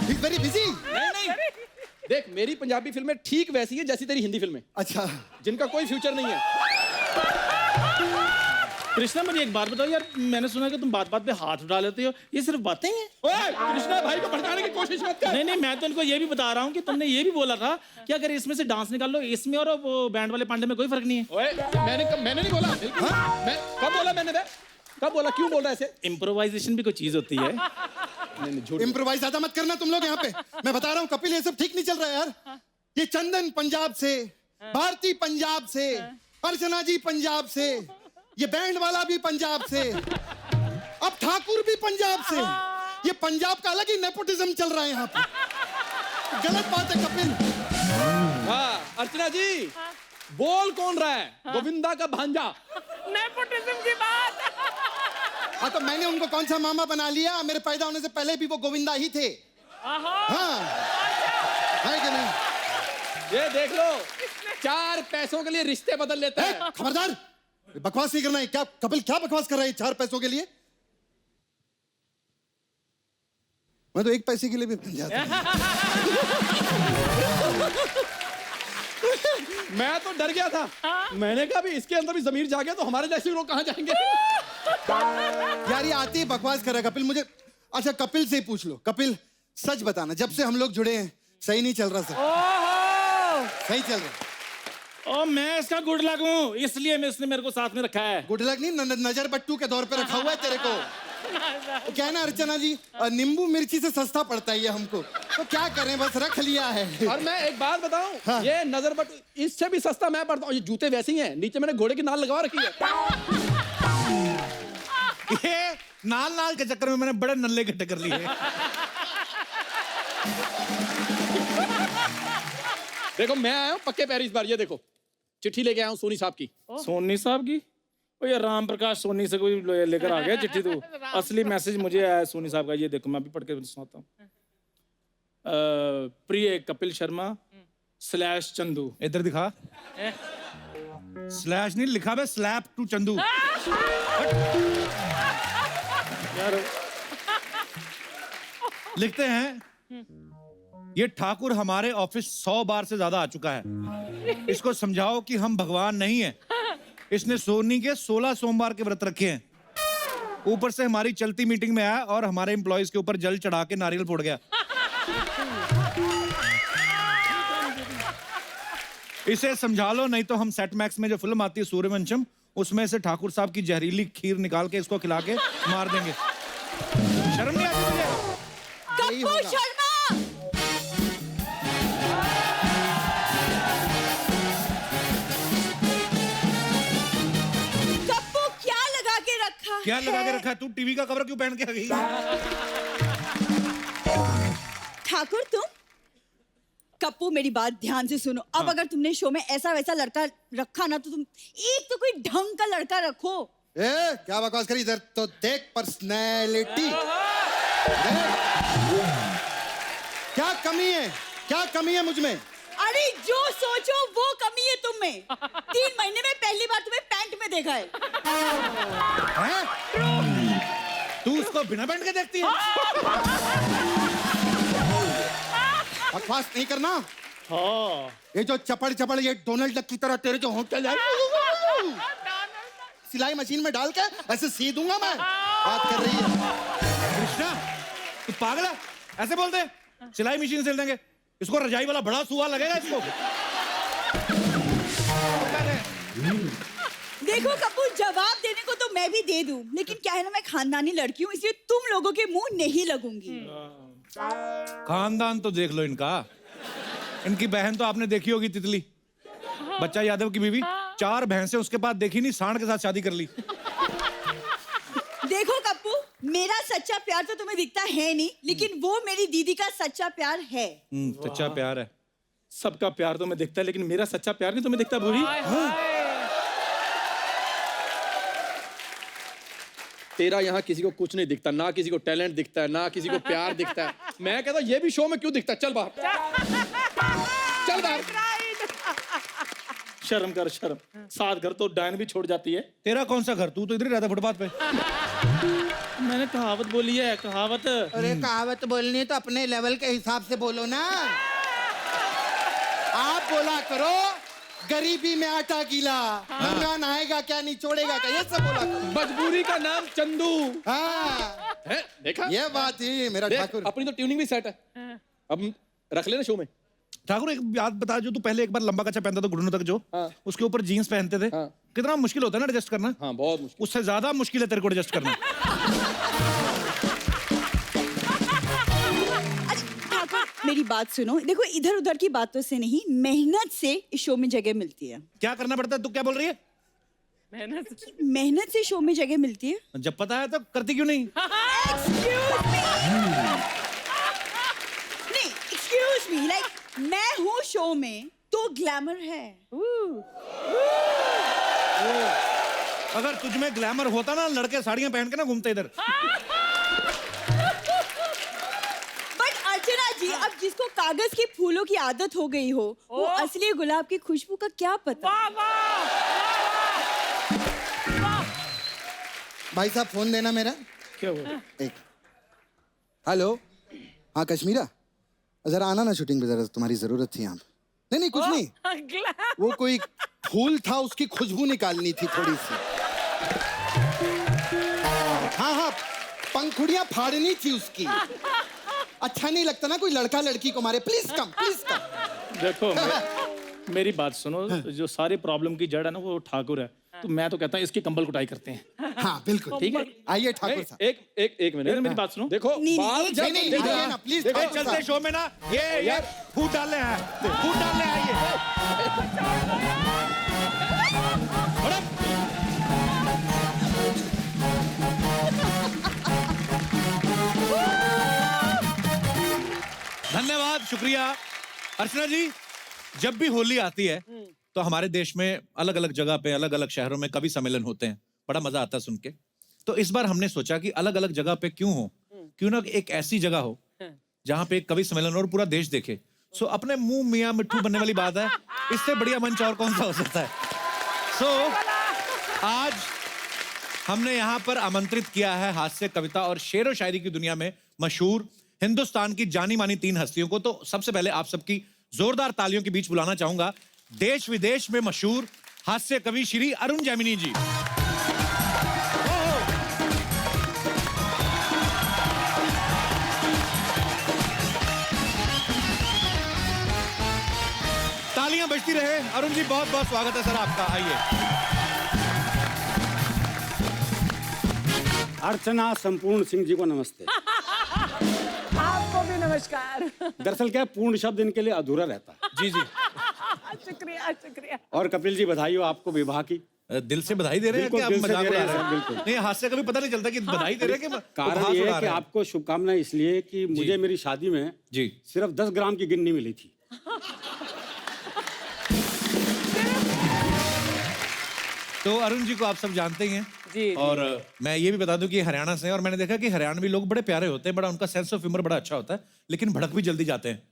इज वेरी बिजी। नहीं, देख मेरी पंजाबी फिल्में ठीक वैसी है जैसी तेरी हिंदी फिल्में, अच्छा, जिनका कोई फ्यूचर नहीं है। कृष्णा मुझे एक बात बताओ यार, मैंने सुना कि तुम बात बात पे हाथ उठा लेते हो, ये सिर्फ बातें हैं? ओए, कृष्णा भाई को भड़काने की कोशिश मत कर। नहीं नहीं, मैं तो इनको ये भी बता रहा हूँ कि तुमने ये भी बोला था कि अगर इसमें से डांस निकाल लो, इसमें और वो बैंड वाले पांडे में कोई फर्क नहीं है। ओए, मैंने नहीं बोला। मैं कब बोला? मैंने कब बोला? क्यों बोल रहा है ऐसे? इम्प्रोवाइजेशन भी कोई चीज होती है। नहीं झूठ। इम्प्रोवाइज ज्यादा मत करना तुम लोग यहाँ पे। मैं बता रहा हूँ कपिल, ये सब ठीक नहीं चल रहा है यार। ये चंदन पंजाब से, भारती पंजाब से, अर्चना जी पंजाब से, ये बैंड वाला भी पंजाब से, अब ठाकुर भी पंजाब से। ये पंजाब का अलग ही नेपोटिज्म चल रहा है यहाँ पे। गलत बात है कपिल। हाँ अर्चना जी, बोल कौन रहा है? गोविंदा का भांजा। नेपोटिज्म की बात। हाँ तो मैंने उनको कौन सा मामा बना लिया? मेरे पैदा होने से पहले भी वो गोविंदा ही थे। हाँ है कि नहीं? ये देख लो, 4 पैसों के लिए रिश्ते बदल लेते हैं। खबरदार, बकवास नहीं करना है। क्या कपिल, क्या बकवास कर रहा है 4 पैसों के लिए? मैं तो 1 पैसे के लिए भी बन जाता हूं। मैं तो डर गया था। मैंने कहा भी इसके अंदर भी जमीर जागे तो हमारे जैसे लोग कहाँ जाएंगे? यार ये आते ही बकवास कर रहा है कपिल। मुझे अच्छा कपिल से ही पूछ लो। कपिल सच बताना, जब से हम लोग जुड़े हैं सही नहीं चल रहा सर। सही चल रहा। ओ मैं इसका गुड लक हूँ, इसलिए मैं इसने मेरे को साथ में रखा है। गुड लक नहीं, नजर बट्टू के दौर पे रखा हुआ है तेरे को। तो क्या है ना अर्चना जी, नींबू मिर्ची से सस्ता पड़ता है ये हमको, तो क्या करें, बस रख लिया है। और मैं एक बात बताऊं, हाँ। ये नजर बट इससे भी सस्ता मैं पड़ता हूँ। ये जूते वैसे ही हैं, नीचे मैंने घोड़े की नाल लगा रखी है। ये नाल नाल के चक्कर में मैंने बड़े नल्ले इकट्ठे कर लिए। देखो मैं आया हूँ पक्के पैर इस बार। ये देखो चिट्ठी लेके आया हूँ सोनी साहब की। सोनी साहब की? ओ ये राम प्रकाश सोनी से कोई लेकर आ गया चिट्ठी? तो असली मैसेज मुझे आया है सोनी साहब का। ये देखो मैं भी पढ़ के सुनाता हूँ। प्रिय कपिल शर्मा / चंदू। इधर दिखा। स्लैश नहीं लिखा है, स्लैप टू चंदू। यार लिखते हैं, ये ठाकुर हमारे ऑफिस 100 बार से ज्यादा आ चुका है। इसको समझाओ कि हम भगवान नहीं है। इसने सोनी के 16 सोमवार के व्रत रखे हैं। ऊपर से हमारी चलती मीटिंग में आया और हमारे एम्प्लॉइज के ऊपर जल चढ़ा के नारियल फोड़ गया। इसे समझा लो, नहीं तो हम सेट मैक्स में जो फिल्म आती है सूर्यवंशम, उसमें से ठाकुर साहब की जहरीली खीर निकाल के इसको खिला के मार देंगे। शर्म नहीं आती मुझे? कप्पू शर्मा! कप्पू क्या लगा के रखा? क्या लगा के रखा? तू टीवी का कवर क्यों पहन के आ गई? ठाकुर तुम? कप्पू मेरी बात ध्यान से सुनो। अब अगर तुमने शो में ऐसा वैसा लड़का रखा ना, तो तुम एक तो कोई ढंग का लड़का रखो। ए, क्या बकवास करी? इधर तो देख पर्सनैलिटी। क्या कमी है? क्या कमी है मुझ में? अरे जो सोचो वो कमी है तुम में। 3 महीने में पहली बार तुम्हें पैंट में देखा है। तू उसको बिना पैंट के देखती है? बकवास नहीं करना। हाँ ये जो चपड़ चपड़, ये डोनाल्ड डक की तरह तेरे जो होंठ चल जाए, सिलाई मशीन में डाल के ऐसे सी दूंगा मैं। बात कर रही है कृष्णा, तू पागल है? ऐसे बोलते हैं? सिलाई मशीन से देंगे इसको, रजाई वाला बड़ा सुआ लगेगा इसको। देखो कपूर, जवाब देने को तो मैं भी दे दूं, लेकिन क्या है ना, मैं खानदानी लड़की हूँ, इसलिए तुम लोगों के मुंह नहीं लगूंगी। खानदान तो देख लो इनका। इनकी बहन तो आपने देखी होगी, तितली, बच्चा यादव की बीवी। 4 भैंसें उसके पास देखी नहीं, सांड के साथ शादी कर ली। देखो कप्पू, मेरा सच्चा प्यार तो तुम्हें दिखता है नहीं, लेकिन वो मेरी दीदी का सच्चा प्यार है। सच्चा प्यार है। सबका प्यार तो मैं दिखता है, लेकिन मेरा सच्चा प्यार नहीं तुम्हें दिखता बूढ़ी। तेरा यहाँ किसी को कुछ नहीं दिखता, ना किसी को टैलेंट दिखता है, ना किसी को प्यार दिखता है। मैं कहता हूँ ये भी शो में क्यों दिखता है? चल बाहर, चल बाहर। शर्म कर, शर्म। 7 घर तो डायन भी छोड़ जाती है। तेरा कौन सा घर? तू तो इधर ही रहता फुटपाथ पे। मैंने कहावत बोली है, कहावत। अरे कहावत बोलनी है तो अपने लेवल के हिसाब से बोलो ना। आप बोला करो गरीबी में आटा गीला, नंगा नहाएगा क्या निचोड़ेगा क्या, ये सब बोला करो। मजबूरी का नाम चंदू। हाँ है, देखा? ये बात ही मेरा देख, ठाकुर। अपनी तो ट्यूनिंग भी सेट है। अब रख लेना शो में। ठाकुर एक बात बता, जो तू पहले एक बार लंबा कच्चा पहनता था घुटनों तक, जो उसके ऊपर जीन्स पहनते थे, कितना मुश्किल होता है ना एडजस्ट करना। हाँ, बहुत मुश्किल। उससे ज्यादा मुश्किल है तेरे को एडजस्ट करना। मेरी बात सुनो, देखो इधर उधर की बातों से नहीं, मेहनत से इस शो में जगह मिलती है। क्या करना पड़ता है? तू क्या बोल रही है? मेहनत से शो में जगह मिलती है। जब पता है तो करती क्यों नहीं? नहीं, एक्सक्यूज मी, लाइक मैं हूँ शो में तो ग्लैमर है। अगर तुझ में ग्लैमर होता ना, लड़के साड़ियां पहन के ना घूमते इधर। अर्चना जी, अब जिसको कागज के फूलों की आदत हो गई हो, वो असली गुलाब की खुशबू का क्या पता। भाई साहब फोन देना मेरा। क्या हुआ? एक हेलो, हाँ कश्मीरा, जरा आना ना शूटिंग पे, जरा तुम्हारी जरूरत थी यहाँ पे। नहीं कुछ नहीं, वो कोई फूल था, उसकी खुशबू निकालनी थी थोड़ी सी। हाँ, पंखुड़ियां फाड़नी थी उसकी। अच्छा नहीं लगता ना कोई लड़का लड़की को मारे। Please come, please come. देखो मेरी बात सुनो, जो सारी प्रॉब्लम की जड़ है ना, वो ठाकुर है। तो मैं तो कहता हूँ इसकी कंबल कुटाई करते हैं। हाँ बिल्कुल, ठीक है। आइए ठाकुर साहब। एक मिनट, मेरी बात सुनो। देखो बाल जब आइए ना प्लीज। चलते शो में ना ये फूट डालने हैं, फूट डालने आइए। धन्यवाद, शुक्रिया। अर्चना जी, जब भी होली आती है तो हमारे देश में अलग अलग जगह पे, अलग अलग शहरों में कवि सम्मेलन होते हैं, बड़ा मजा आता है सुन के। तो इस बार हमने सोचा कि अलग अलग जगह पे क्यों हो, क्यों ना एक ऐसी जगह हो जहाँ पे एक कवि सम्मेलन और पूरा देश देखे। सो अपने मुंह मियाँ मिट्ठू बनने वाली बात है, इससे बढ़िया मंच और कौन सा हो सकता है। सो आज हमने यहाँ पर आमंत्रित किया है हास्य, कविता और शेर व शायरी की दुनिया में मशहूर हिंदुस्तान की जानी मानी 3 हस्तियों को। तो सबसे पहले आप सबकी जोरदार तालियों के बीच बुलाना चाहूंगा देश विदेश में मशहूर हास्य कवि श्री अरुण जैमिनी जी। तालियां बजती रहे। अरुण जी, बहुत बहुत स्वागत है सर आपका, आइए। अर्चना संपूर्ण सिंह जी को नमस्ते। आपको भी नमस्कार। दरअसल क्या, पूर्ण शब्द इनके लिए अधूरा रहता है। जी जी, शुक्रिया शुक्रिया। और कपिल जी, बधाई हो आपको विवाह की। दिल से बधाई दे रहे हैं कि आप मजाक उड़ा रहे हैं? बिल्कुल नहीं, हास्य का भी पता नहीं चलता कि बधाई दे रहे हैं कि कारण ये है कि आपको शुभकामनाएं इसलिए कि मुझे मेरी शादी में जी सिर्फ 10 ग्राम की गिन्नी मिली थी। तो अरुण जी को आप सब जानते ही हैं जी। और मैं ये भी बता दूं कि हरियाणा से हैं और मैंने देखा कि हरियाणवी लोग बड़े प्यारे होते हैं, बड़ा उनका सेंस ऑफ ह्यूमर बड़ा अच्छा होता है, लेकिन भड़क भी जल्दी जाते हैं।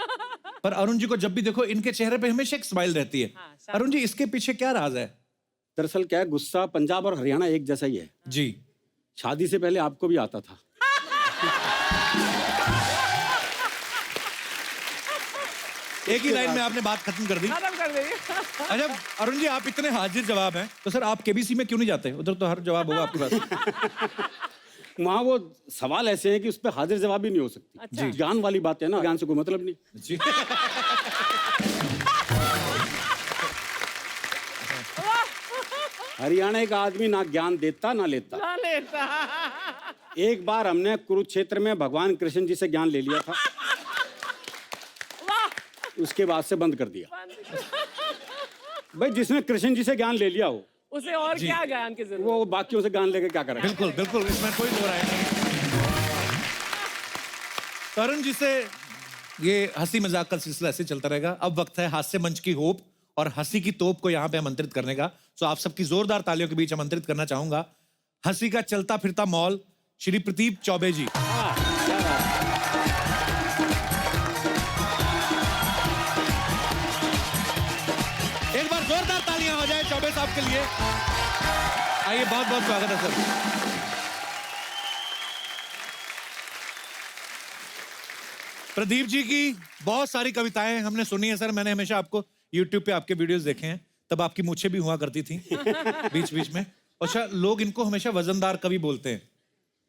पर अरुण जी को जब भी देखो इनके चेहरे पे हमेशा एक स्माइल रहती है। अरुण जी, इसके पीछे क्या राज है? दरअसल क्या है, गुस्सा पंजाब और हरियाणा एक जैसा ही है जी। शादी से पहले आपको भी आता था। एक ही लाइन में आपने बात खत्म कर दी। खत्म कर देंगे। अच्छा अरुण जी, आप इतने हाजिर जवाब हैं, तो सर आप केबीसी में क्यों नहीं जाते? उधर तो हर जवाब होगा आपके पास। वहाँ वो सवाल ऐसे हैं कि उस पर हाजिर जवाब ही नहीं हो सकती। अच्छा। ज्ञान वाली बात है ना, ज्ञान से कोई मतलब नहीं। जी। हरियाणा का आदमी ना ज्ञान देता ना लेता। ना लेता। एक बार हमने कुरुक्षेत्र में भगवान कृष्ण जी से ज्ञान ले लिया था, उसके बाद से बंद कर दिया। भाई जिसने कृष्ण जी से ज्ञान ले लिया हो, उसे और क्या ज्ञान की जरूरत? वो बाकियों से ज्ञान लेके क्या करेगा? बिल्कुल बिल्कुल, इसमें कोई दो राय नहीं। तो अरुण जी से ये हंसी मजाक का सिलसिला ऐसे चलता रहेगा। अब वक्त है हास्य मंच की होप और हंसी की तोप को यहाँ पे आमंत्रित करने का। तो आप सबकी जोरदार तालियों के बीच आमंत्रित करना चाहूंगा हंसी का चलता फिरता मॉल, श्री प्रदीप चौबे जी। एक बार जोरदार तालियां हो जाए चौबे साहब के लिए। आइए, बहुत बहुत स्वागत है सर। प्रदीप जी की बहुत सारी कविताएं हमने सुनी है सर। मैंने हमेशा आपको YouTube पे आपके वीडियोस देखे हैं, तब आपकी मूछें भी हुआ करती थी बीच बीच में। अच्छा, लोग इनको हमेशा वजनदार कवि बोलते हैं।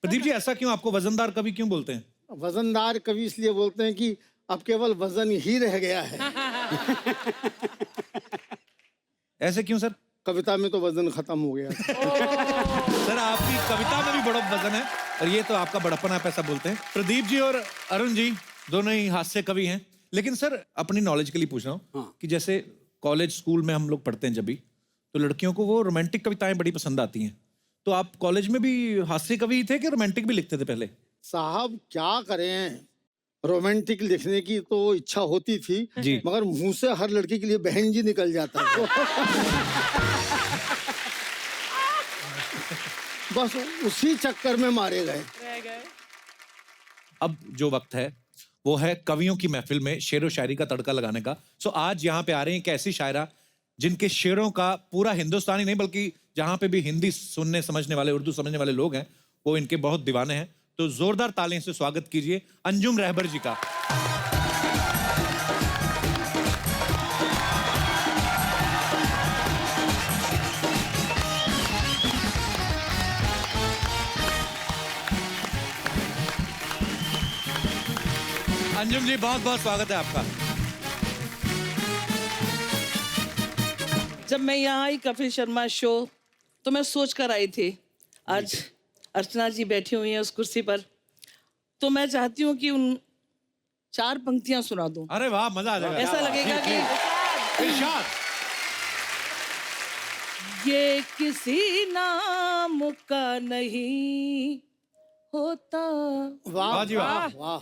प्रदीप जी, ऐसा क्यों? आपको वजनदार कवि क्यों बोलते हैं? वजनदार कवि इसलिए बोलते हैं कि अब केवल वजन ही रह गया है। ऐसे क्यों सर? कविता में तो वजन खत्म हो गया। सर आपकी कविता में भी बड़ा वजन है, और ये तो आपका बड़प्पन, आप ऐसा बोलते हैं। प्रदीप जी और अरुण जी दोनों ही हास्य कवि हैं, लेकिन सर अपनी नॉलेज के लिए पूछ रहा हूँ कि जैसे कॉलेज स्कूल में हम लोग पढ़ते हैं जब भी, तो लड़कियों को वो रोमांटिक कविताएं बड़ी पसंद आती हैं। तो आप कॉलेज में भी हास्य कवि थे कि रोमांटिक भी लिखते थे पहले? साहब क्या करें, रोमांटिक लिखने की तो इच्छा होती थी जी, मगर मुंह से हर लड़की के लिए बहन जी निकल जाता है। बस उसी चक्कर में मारे गए। अब जो वक्त है वो है कवियों की महफिल में शेरो शायरी का तड़का लगाने का। सो आज यहाँ पे आ रही हैं एक ऐसी शायरा जिनके शेरों का पूरा हिंदुस्तान ही नहीं बल्कि जहाँ पे भी हिंदी सुनने समझने वाले, उर्दू समझने वाले लोग हैं, वो इनके बहुत दीवाने हैं। तो जोरदार तालियों से स्वागत कीजिए अंजुम रहबर जी का। अंजुम जी, बहुत बहुत स्वागत है आपका। जब मैं यहाँ आई कपिल शर्मा शो, तो मैं सोच कर आई थी आज अर्चना जी बैठी हुई हैं उस कुर्सी पर, तो मैं चाहती हूँ कि उन 4 पंक्तियां सुना दूं। अरे वाह, मजा आ जाएगा। ऐसा लगेगा कि ये किसी नाम का नहीं होता, वाह जी वाह वाह,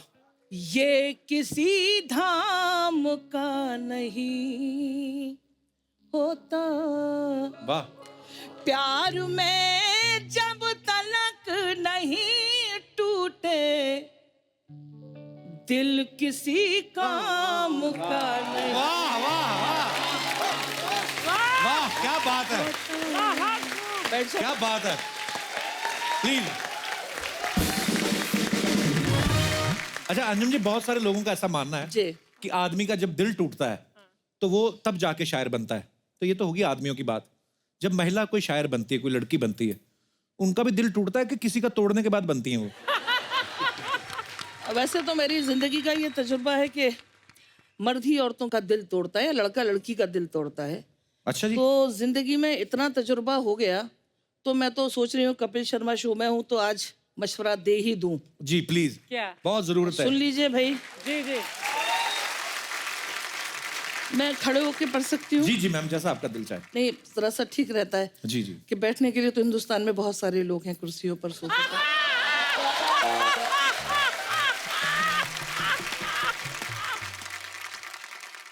ये किसी धाम का नहीं होता, वाह, प्यार में जब तलक नहीं टूटे दिल किसी काम का नहीं। वाह वाह वाह वाह, क्या बात है, क्या बात है। प्लीज। अच्छा अंजुम जी, बहुत सारे लोगों का ऐसा मानना है कि आदमी का जब दिल टूटता है तो वो तब जाके शायर बनता है। तो ये तो होगी आदमियों की बात। जब महिला कोई शायर बनती है, कोई लड़की बनती है, उनका भी दिल टूटता है कि किसी का तोड़ने के बाद बनती है वो? वैसे तो मेरी जिंदगी का ये तजुर्बा है कि मर्द ही औरतों का दिल तोड़ता है, लड़का लड़की का दिल तोड़ता है। अच्छा जी। तो जिंदगी में इतना तजुर्बा हो गया, तो मैं तो सोच रही हूँ कपिल शर्मा शो में हूँ तो आज मशवरा दे ही दूं। जी प्लीज, क्या बहुत जरूरत है। सुन लीजिए भाई। जी जी। मैं खड़े होके पढ़ सकती हूँ? जी जी मैम, जैसा आपका दिल चाहे। नहीं, जरा सा ठीक रहता है जी जी, कि बैठने के लिए तो हिंदुस्तान में बहुत सारे लोग हैं कुर्सियों पर, सोफे पर।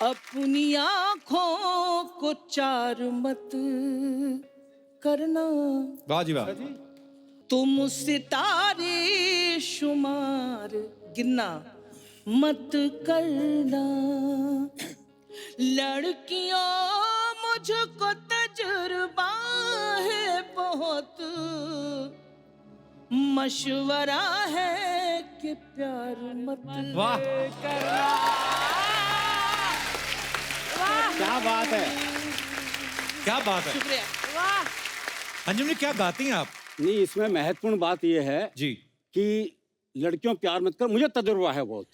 अपनी आंखों को 4 मत करना, वाह जी वाह, तुम सितारे शुमार गिनना मत करना, लड़कियों मुझको तजुर्बा है बहुत, मशवरा है कि प्यार मत वाह, करना। क्या बात है, क्या बात है। शुक्रिया। अंजुम जी क्या गाती हैं आप? नहीं, इसमें महत्वपूर्ण बात यह है जी कि लड़कियों प्यार मत कर, मुझे तजुर्बा है बहुत।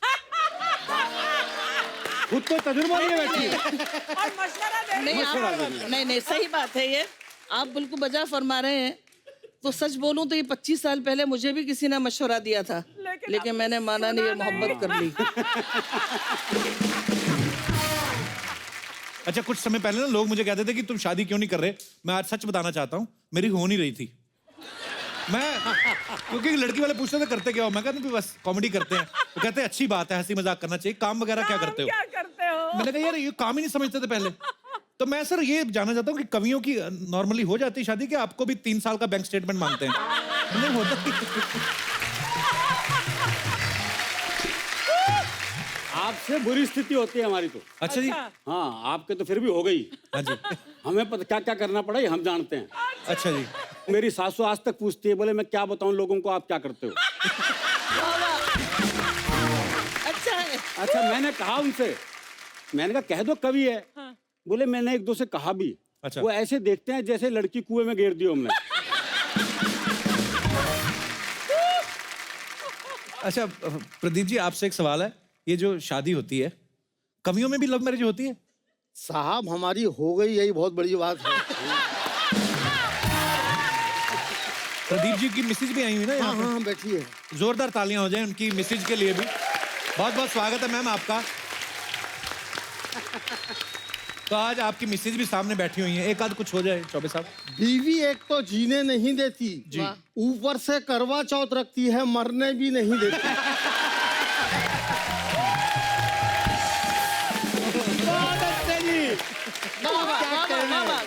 खुद तो तजुर्बा लिए बैठी है। और मशवरा दे रही नहीं है। आप नहीं सही बात है ये, आप बिल्कुल बजा फरमा रहे हैं। तो सच बोलूं तो ये 25 साल पहले मुझे भी किसी ने मशवरा दिया था, लेकिन मैंने माना नहीं और मोहब्बत कर ली। अच्छा, कुछ समय पहले ना लोग मुझे कहते थे कि तुम शादी क्यों नहीं कर रहे। मैं आज सच बताना चाहता हूँ, मेरी हो नहीं रही थी। मैं क्योंकि लड़की वाले पूछते थे करते क्या हो, मैं कहता हूँ बस कॉमेडी करते हैं। वो कहते हैं अच्छी बात है, हंसी मजाक करना चाहिए, काम वगैरह क्या करते हो? क्या करते हो? मैंने कहा यार ये काम ही नहीं समझते थे पहले। तो मैं सर ये जानना चाहता हूँ कि कवियों की नॉर्मली हो जाती है शादी, कि आपको भी 3 साल का बैंक स्टेटमेंट मांगते हैं? नहीं होता। आपसे बुरी स्थिति होती है हमारी तो। अच्छा जी। हाँ, आपके तो फिर भी हो गई। हाँ जी। हमें पता क्या क्या करना पड़ा ये हम जानते हैं। अच्छा जी। मेरी सासू आज तक पूछती है, बोले मैं क्या बताऊं लोगों को, आप क्या करते हो? अच्छा है। अच्छा, मैंने कहा उनसे, मैंने कहा कह दो कवि है। बोले मैंने 1-2 से कहा भी। अच्छा। वो ऐसे देखते हैं जैसे लड़की कुएं में गिर दी हमने। अच्छा प्रदीप जी, आपसे एक सवाल है, ये जो शादी होती है कवियों में भी लव मैरिज होती है? साहब हमारी हो गई, यही बहुत बड़ी बात है। प्रदीप जी की मिसेज भी आई हुई ना यहाँ पे? हाँ, बैठी है। जोरदार तालियां हो जाएं उनकी मिसेज के लिए भी। बहुत बहुत स्वागत है मैम आपका। तो आज आपकी मिसेज भी सामने बैठी हुई है, एक आध कुछ हो जाए चौबे साहब। बीवी एक तो जीने नहीं देती जी, ऊपर से करवा चौथ रखती है, मरने भी नहीं देती।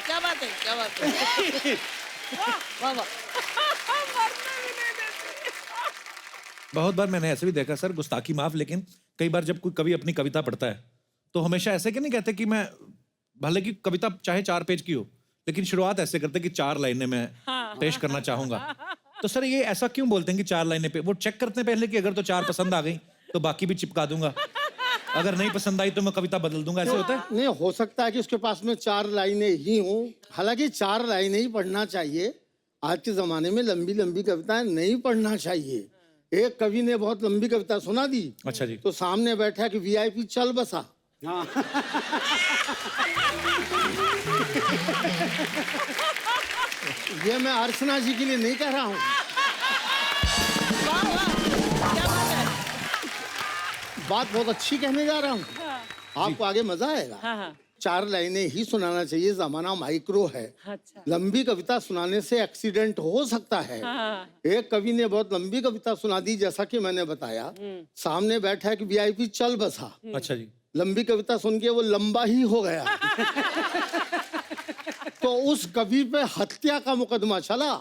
क्या बात है, क्या बात है। वाह वाह। बहुत बार मैंने ऐसे भी देखा सर, गुस्ताखी माफ, लेकिन कई बार जब कोई कवि अपनी कविता पढ़ता है तो हमेशा ऐसे कि नहीं कहते कि मैं, भले की कविता चाहे 4 पेज की हो, लेकिन शुरुआत ऐसे करते कि 4 लाइनें मैं पेश करना चाहूंगा। तो सर ये ऐसा क्यों बोलते हैं कि 4 लाइनें पे? वो चेक करते हैं पहले कि अगर तो 4 पसंद आ गई तो बाकी भी चिपका दूंगा, अगर नहीं पसंद आई तो मैं कविता बदल दूंगा, ऐसे होता है? नहीं, हो सकता है कि उसके पास में 4 लाइनें ही हों। हालांकि 4 लाइनें ही पढ़ना चाहिए। आज के जमाने में लंबी लंबी कविताएं नहीं पढ़ना चाहिए। एक कवि ने बहुत लंबी कविता सुना दी। अच्छा जी। तो सामने बैठा कि वीआईपी चल बसा। हाँ। ये मैं अर्चना जी के लिए नहीं कह रहा हूँ। बात बहुत अच्छी कहने जा रहा हूँ, आपको आगे मजा आएगा। 4 लाइनें ही सुनाना चाहिए, जमाना माइक्रो है। अच्छा। लंबी कविता सुनाने से एक्सीडेंट हो सकता है। एक कवि ने बहुत लंबी कविता सुना दी, जैसा कि मैंने बताया, सामने बैठा है कि वीआईपी चल बसा। अच्छा जी। लंबी कविता सुन के वो लंबा ही हो गया। तो उस कवि पे हत्या का मुकदमा चला।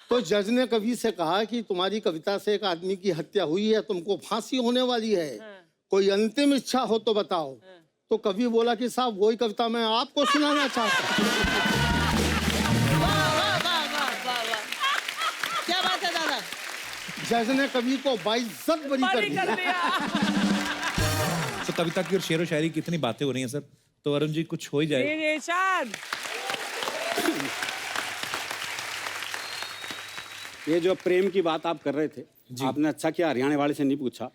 तो जज ने कवि से कहा कि तुम्हारी कविता से एक आदमी की हत्या हुई है, तुमको फांसी होने वाली है, कोई अंतिम इच्छा हो तो बताओ। तो कवि बोला कि साहब वही कविता मैं आपको सुनाना चाहता हूँ। क्या बात है दादा। जज ने कवि को बाइज्जत बरी कर दिया। तो कविता की और शेर व शायरी की इतनी बातें हो रही हैं सर, तो अरुण जी कुछ हो ही जाए। ये जो प्रेम की बात आप कर रहे थे, आपने अच्छा किया हरियाणा वाले से नहीं पूछा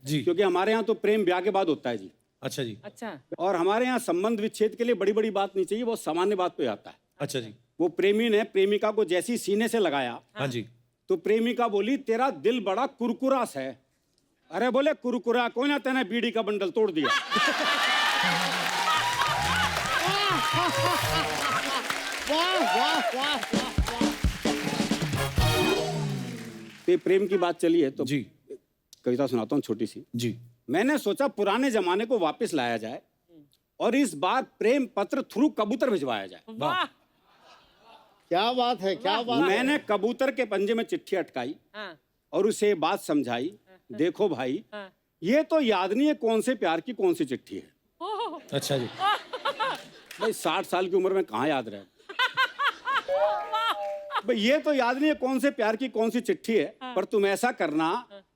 जी, क्योंकि हमारे यहाँ तो प्रेम ब्याह के बाद होता है जी। अच्छा जी। अच्छा। और हमारे यहाँ संबंध विच्छेद के लिए बड़ी बड़ी बात नहीं चाहिए, वो सामान्य बात पे आता है। अच्छा जी। वो प्रेमी ने प्रेमिका को जैसी सीने से लगाया, हाँ जी, तो प्रेमिका बोली तेरा दिल बड़ा कुरकुरा है। अरे बोले कुरकुरा कौन है, तेने बीड़ी का बंडल तोड़ दिया। वाह वाह वाह। तो प्रेम की बात चली है तो जी कविता सुनाता हूँ छोटी सी। जी। मैंने सोचा पुराने जमाने को वापस लाया जाए और इस बार प्रेम पत्र थ्रू कबूतर भिजवाया जाए। वाह, क्या बात है, क्या बात है। मैंने कबूतर के पंजे में चिट्ठी अटकाई और उसे बात समझाई, देखो भाई ये तो याद नहीं है कौन से प्यार की कौन सी चिट्ठी है। अच्छा जी। भाई 60 साल की उम्र में कहाँ याद रहे भाई, ये तो याद नहीं है कौन से प्यार की कौन सी चिट्ठी है, पर तुम ऐसा करना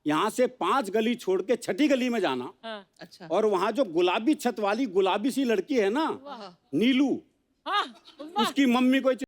यहाँ से 5 गली छोड़ के 6ठी गली में जाना। अच्छा। और वहाँ जो गुलाबी छत वाली गुलाबी सी लड़की है ना, नीलू, उसकी मम्मी को